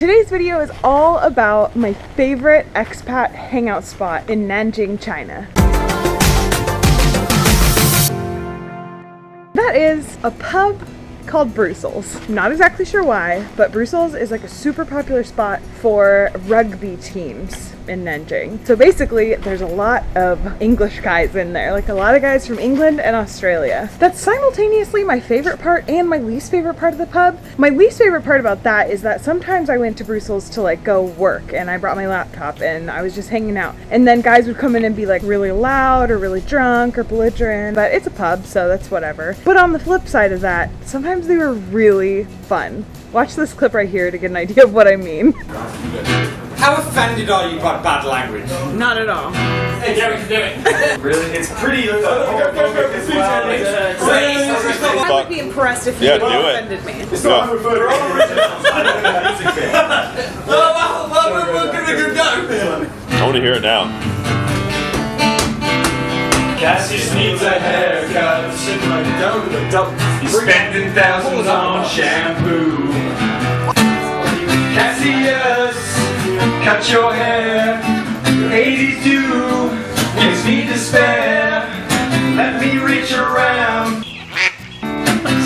Today's video is all about my favorite expat hangout spot in Nanjing, China. That is a pub called Brussels. I'm not exactly sure why, but Brussels is like a super popular spot for rugby teams in Nanjing. So basically, there's a lot of English guys in there, like a lot of guys from England and Australia. That's simultaneously my favorite part and my least favorite part of the pub. My least favorite part about that is that sometimes I went to Brussels to like go work and I brought my laptop and I was just hanging out. And then guys would come in and be like really loud or really drunk or belligerent, but it's a pub, so that's whatever. But on the flip side of that, sometimes they were really fun. Watch this clip right here to get an idea of what I mean. How offended are you by bad language? Not at all. Hey, yeah, we can do it. Really? It's pretty I would be impressed if you offended me. It's not we're all originals. We'll give it a good go. I want to hear it now. Cassius needs a haircut. He's spending thousands on shampoo. Cassius, cut your hair. 82 gives me despair. Let me reach around.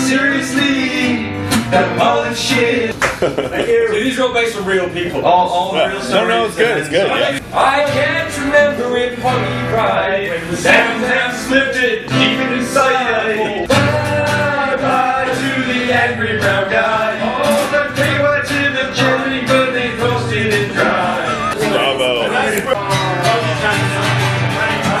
Seriously, that mullet shit. These are all based on real people. All real stories. No, it's good. It's good. Yeah. I can't remember when Puggy cried. When Sam slipped it deep inside. Bye bye to the angry brown guy. Oh, the pay watch in the Germany, but they roasted it dry. Bravo.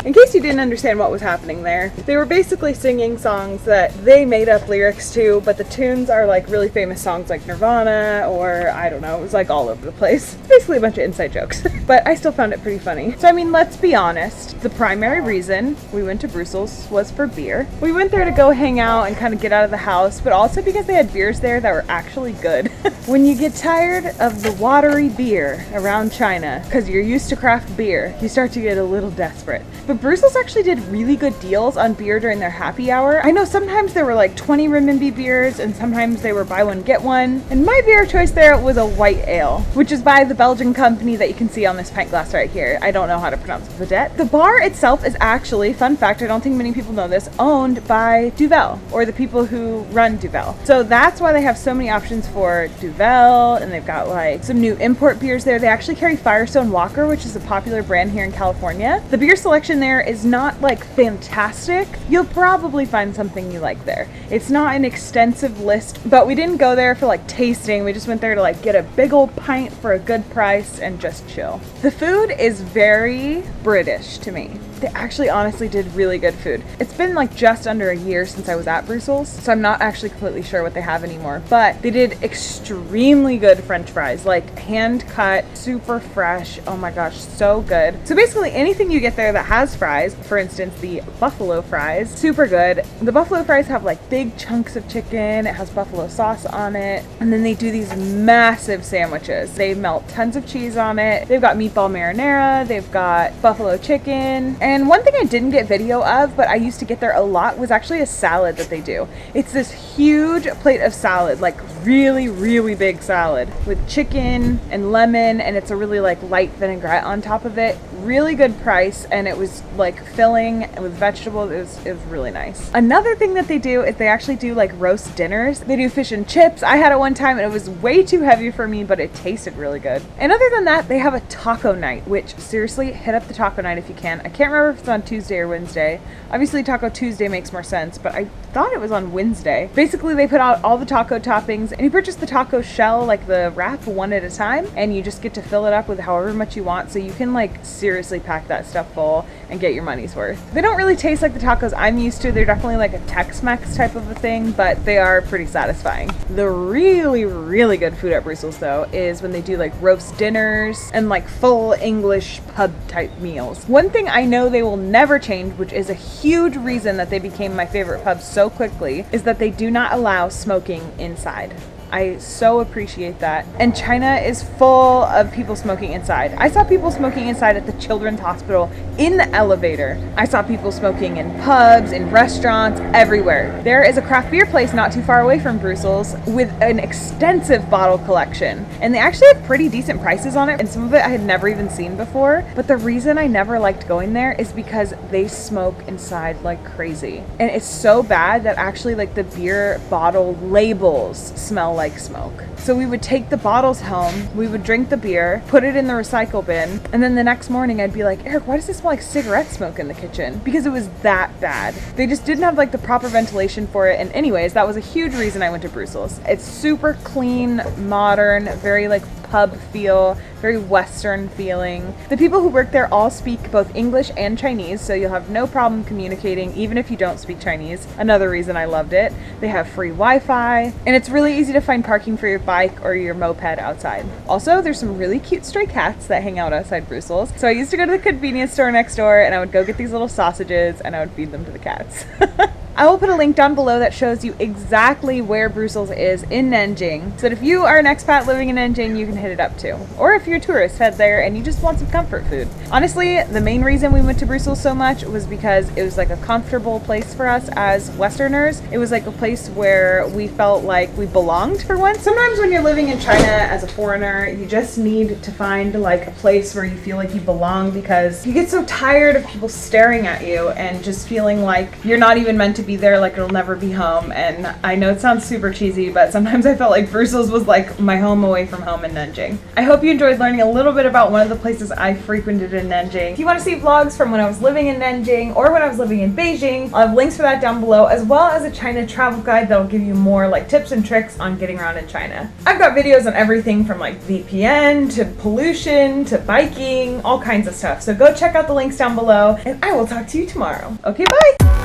In case you didn't understand what was happening there, they were basically singing songs that they made up lyrics to, but the tunes are like really famous songs like Nirvana or I don't know, it was like all over the place. Basically a bunch of inside jokes, but I still found it pretty funny. So I mean, let's be honest, the primary reason we went to Brussels was for beer. We went there to go hang out and kind of get out of the house, but also because they had beers there that were actually good. When you get tired of the watery beer around China, because you're used to craft beer, you start to get a little desperate. But Brussels actually did really good deals on beer during their happy hour. I know sometimes there were like 20 renminbi beers and sometimes they were buy one get one. And my beer choice there was a white ale, which is by the Belgian company that you can see on this pint glass right here. I don't know how to pronounce Vedette. The bar itself is actually, fun fact, I don't think many people know this, owned by Duvel, or the people who run Duvel. So that's why they have so many options for Duvel, and they've got like some new import beers there. They actually carry Firestone Walker, which is a popular brand here in California. The beer selection there is not like fantastic. You'll probably find something you like there. It's not an extensive list, but we didn't go there for like tasting. We just went there to like get a big old pint for a good price and just chill. The food is very British to me. They actually honestly did really good food. It's been like just under a year since I was at Brussels, so I'm not actually completely sure what they have anymore, but they did extremely good French fries, like hand cut, super fresh. Oh my gosh, so good. So basically anything you get there that has fries, for instance, the buffalo fries, super good. The buffalo fries have like big chunks of chicken, it has buffalo sauce on it, and then they do these massive sandwiches. They melt tons of cheese on it. They've got meatball marinara, they've got buffalo chicken. And one thing I didn't get video of, but I used to get there a lot, was actually a salad that they do. It's this huge plate of salad, like really, really big salad with chicken and lemon, and it's a really like light vinaigrette on top of it. Really good price, and it was like filling with vegetables. It was really nice. Another thing that they do is they actually do like roast dinners. They do fish and chips. I had it one time and it was way too heavy for me, but it tasted really good. And other than that, they have a taco night, which seriously, hit up the taco night if you can. I can't remember if it's on Tuesday or Wednesday. Obviously Taco Tuesday makes more sense, but I thought it was on Wednesday. Basically, they put out all the taco toppings and you purchase the taco shell, like the wrap, one at a time, and you just get to fill it up with however much you want, so you can like seriously pack that stuff full and get your money's worth. They don't really taste like the tacos I'm used to. They're definitely like a Tex-Mex type of a thing, but they are pretty satisfying. The really, really good food at Brussels though is when they do like roast dinners and like full English pub type meals. One thing I know they will never change, which is a huge reason that they became my favorite pub so quickly, is that they do not allow smoking inside. I so appreciate that. And China is full of people smoking inside. I saw people smoking inside at the Children's Hospital in the elevator. I saw people smoking in pubs, in restaurants, everywhere. There is a craft beer place not too far away from Brussels with an extensive bottle collection. And they actually have pretty decent prices on it. And some of it I had never even seen before. But the reason I never liked going there is because they smoke inside like crazy. And it's so bad that actually like the beer bottle labels smell like smoke. So we would take the bottles home, we would drink the beer, put it in the recycle bin, and then the next morning I'd be like, Eric, why does it smell like cigarette smoke in the kitchen? Because it was that bad. They just didn't have like the proper ventilation for it. And anyways, that was a huge reason I went to Brussels. It's super clean, modern, very like pub feel, very Western feeling. The people who work there all speak both English and Chinese, so you'll have no problem communicating even if you don't speak Chinese. Another reason I loved it. They have free Wi-Fi, and it's really easy to find parking for your bike or your moped outside. Also, there's some really cute stray cats that hang out outside Brussels. So I used to go to the convenience store next door and I would go get these little sausages and I would feed them to the cats. I will put a link down below that shows you exactly where Brussels is in Nanjing, so that if you are an expat living in Nanjing, you can hit it up too. Or if you're a tourist, head there and you just want some comfort food. Honestly, the main reason we went to Brussels so much was because it was like a comfortable place for us as Westerners. It was like a place where we felt like we belonged for once. Sometimes when you're living in China as a foreigner, you just need to find like a place where you feel like you belong, because you get so tired of people staring at you and just feeling like you're not even meant to be there, like it'll never be home. And I know it sounds super cheesy, but sometimes I felt like Brussels was like my home away from home in Nanjing. I hope you enjoyed learning a little bit about one of the places I frequented in Nanjing. If you want to see vlogs from when I was living in Nanjing or when I was living in Beijing, I'll have links for that down below, as well as a China travel guide that'll give you more like tips and tricks on getting around in China. I've got videos on everything from like VPN to pollution to biking, all kinds of stuff. So go check out the links down below, and I will talk to you tomorrow. Okay, bye!